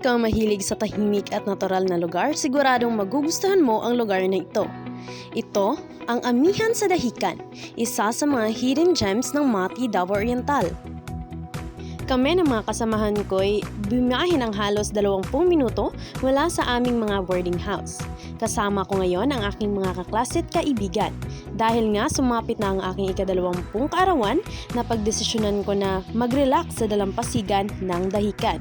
ikaw mahilig sa tahimik at natural na lugar, siguradong magugustuhan mo ang lugar na ito. Ito ang Amihan sa Dahican, isa sa mga hidden gems ng Mati, Davao Oriental. Kami ng mga kasamahan ko'y bumiyahe ng halos 20 minuto mula sa aming mga boarding house. Kasama ko ngayon ang aking mga kaklase at kaibigan. Dahil nga sumapit na ang aking ika-20 kaarawan, napagdesisyonan ko na mag-relax sa dalampasigan ng Dahican.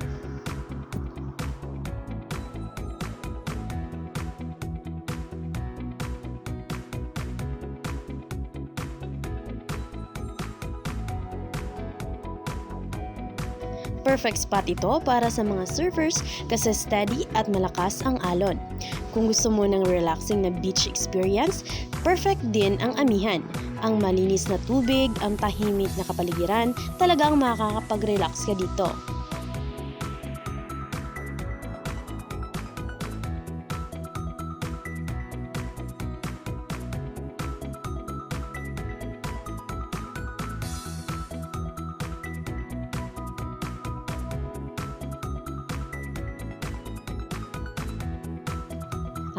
Perfect spot ito para sa mga surfers kasi steady at malakas ang alon. Kung gusto mo ng relaxing na beach experience, perfect din ang Amihan. Ang malinis na tubig, ang tahimik na kapaligiran, talagang makakapag-relax ka dito.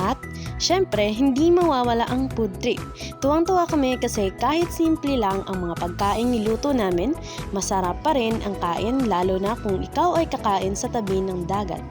At, syempre, hindi mawawala ang food trip. Tuwang-tuwa kami kasi kahit simple lang ang mga pagkain niluto namin, masarap pa rin ang kain lalo na kung ikaw ay kakain sa tabi ng dagat.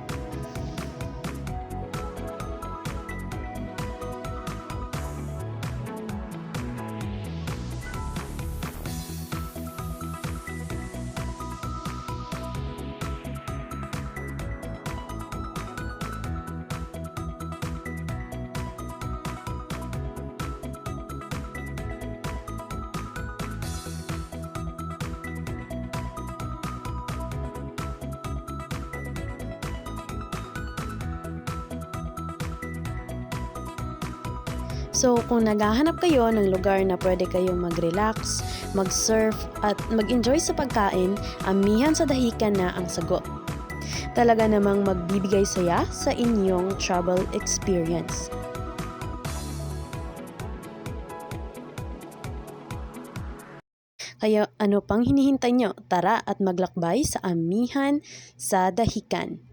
So kung naghahanap kayo ng lugar na pwede kayo mag-relax, mag-surf at mag-enjoy sa pagkain, Amihan sa Dahican na ang sagot. Talaga namang magbibigay saya sa inyong travel experience. Kaya ano pang hinihintay nyo? Tara at maglakbay sa Amihan sa Dahican.